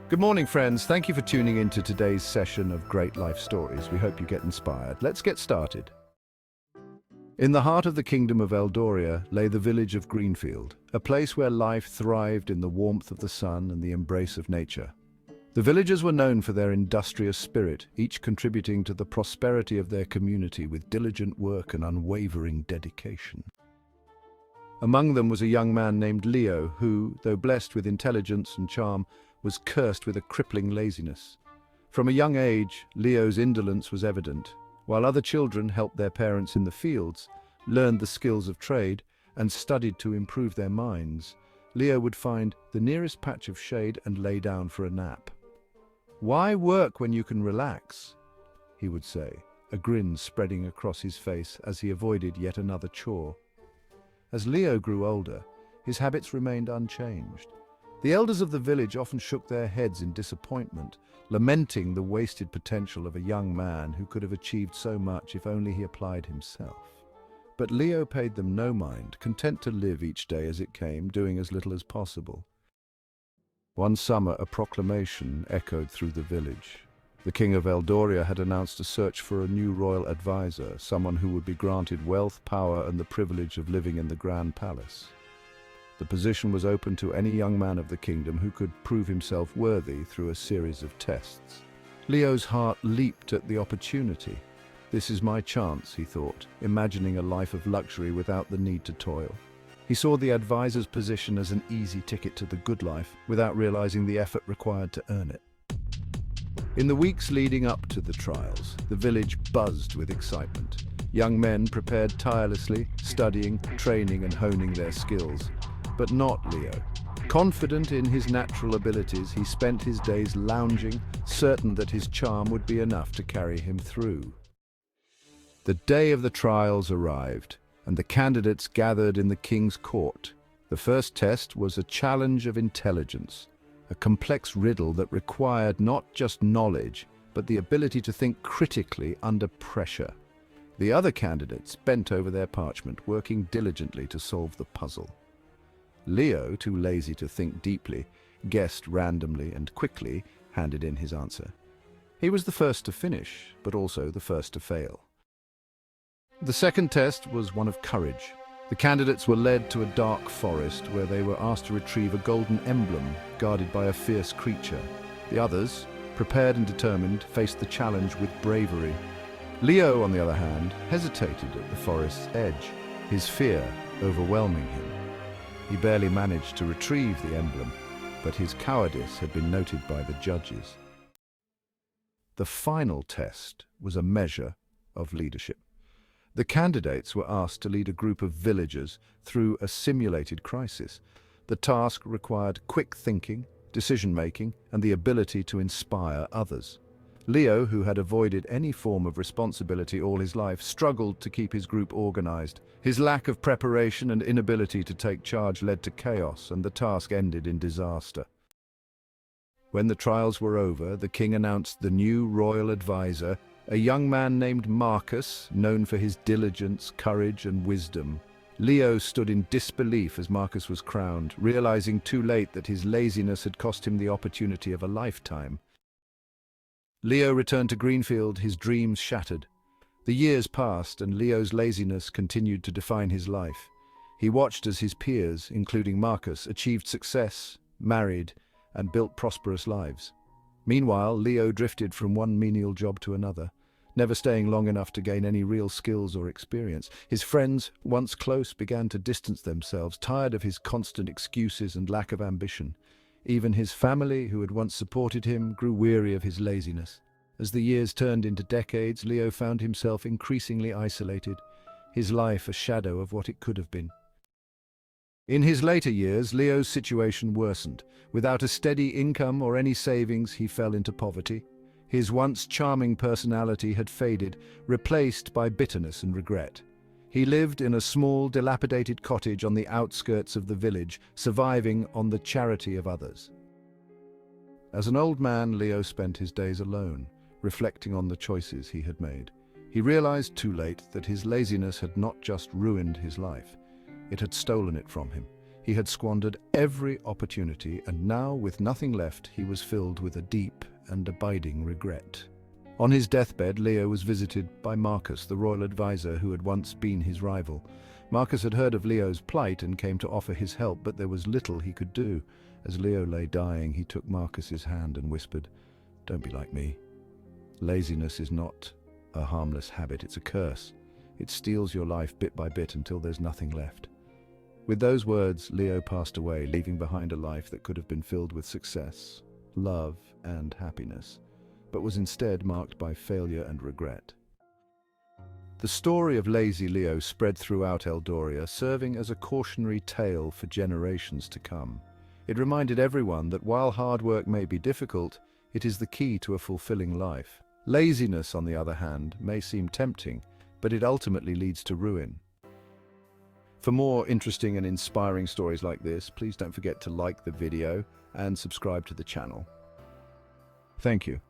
Good morning, friends. Thank you for tuning in to today's session of Great Life Stories. We hope you get inspired. Let's get started. In the heart of the kingdom of Eldoria lay the village of Greenfield, a place where life thrived in the warmth of the sun and the embrace of nature. The villagers were known for their industrious spirit, each contributing to the prosperity of their community with diligent work and unwavering dedication. Among them was a young man named Leo who, though blessed with intelligence and charm, was cursed with a crippling laziness. From a young age, Leo's indolence was evident. While other children helped their parents in the fields, learned the skills of trade, and studied to improve their minds, Leo would find the nearest patch of shade and lay down for a nap. "Why work when you can relax?" he would say, a grin spreading across his face as he avoided yet another chore. As Leo grew older, his habits remained unchanged. The elders of the village often shook their heads in disappointment, lamenting the wasted potential of a young man who could have achieved so much if only he applied himself. But Leo paid them no mind, content to live each day as it came, doing as little as possible. One summer, a proclamation echoed through the village. The king of Eldoria had announced a search for a new royal advisor, someone who would be granted wealth, power, and the privilege of living in the grand palace. The position was open to any young man of the kingdom who could prove himself worthy through a series of tests. Leo's heart leaped at the opportunity. "This is my chance," he thought, imagining a life of luxury without the need to toil. He saw the advisor's position as an easy ticket to the good life, without realizing the effort required to earn it. In the weeks leading up to the trials, the village buzzed with excitement. Young men prepared tirelessly, studying, training, and honing their skills. But not Leo. Confident in his natural abilities, he spent his days lounging, certain that his charm would be enough to carry him through. The day of the trials arrived, and the candidates gathered in the king's court. The first test was a challenge of intelligence, a complex riddle that required not just knowledge, but the ability to think critically under pressure. The other candidates bent over their parchment, working diligently to solve the puzzle. Leo, too lazy to think deeply, guessed randomly and quickly handed in his answer. He was the first to finish, but also the first to fail. The second test was one of courage. The candidates were led to a dark forest where they were asked to retrieve a golden emblem guarded by a fierce creature. The others, prepared and determined, faced the challenge with bravery. Leo, on the other hand, hesitated at the forest's edge, his fear overwhelming him. He barely managed to retrieve the emblem, but his cowardice had been noted by the judges. The final test was a measure of leadership. The candidates were asked to lead a group of villagers through a simulated crisis. The task required quick thinking, decision-making, and the ability to inspire others. Leo, who had avoided any form of responsibility all his life, struggled to keep his group organized. His lack of preparation and inability to take charge led to chaos, and the task ended in disaster. When the trials were over, the king announced the new royal advisor, a young man named Marcus, known for his diligence, courage, and wisdom. Leo stood in disbelief as Marcus was crowned, realizing too late that his laziness had cost him the opportunity of a lifetime. Leo returned to Greenfield, his dreams shattered. The years passed, and Leo's laziness continued to define his life. He watched as his peers, including Marcus, achieved success, married, and built prosperous lives. Meanwhile, Leo drifted from one menial job to another, never staying long enough to gain any real skills or experience. His friends, once close, began to distance themselves, tired of his constant excuses and lack of ambition. Even his family, who had once supported him, grew weary of his laziness. As the years turned into decades, Leo found himself increasingly isolated, his life a shadow of what it could have been. In his later years, Leo's situation worsened. Without a steady income or any savings, he fell into poverty. His once charming personality had faded, replaced by bitterness and regret. He lived in a small, dilapidated cottage on the outskirts of the village, surviving on the charity of others. As an old man, Leo spent his days alone, reflecting on the choices he had made. He realized too late that his laziness had not just ruined his life, it had stolen it from him. He had squandered every opportunity, and now, with nothing left, he was filled with a deep and abiding regret. On his deathbed, Leo was visited by Marcus, the royal advisor who had once been his rival. Marcus had heard of Leo's plight and came to offer his help, but there was little he could do. As Leo lay dying, he took Marcus's hand and whispered, "Don't be like me. Laziness is not a harmless habit, it's a curse. It steals your life bit by bit until there's nothing left." With those words, Leo passed away, leaving behind a life that could have been filled with success, love, and happiness, but was instead marked by failure and regret. The story of lazy Leo spread throughout Eldoria, serving as a cautionary tale for generations to come. It reminded everyone that while hard work may be difficult, it is the key to a fulfilling life. Laziness, on the other hand, may seem tempting, but it ultimately leads to ruin. For more interesting and inspiring stories like this, please don't forget to like the video and subscribe to the channel. Thank you.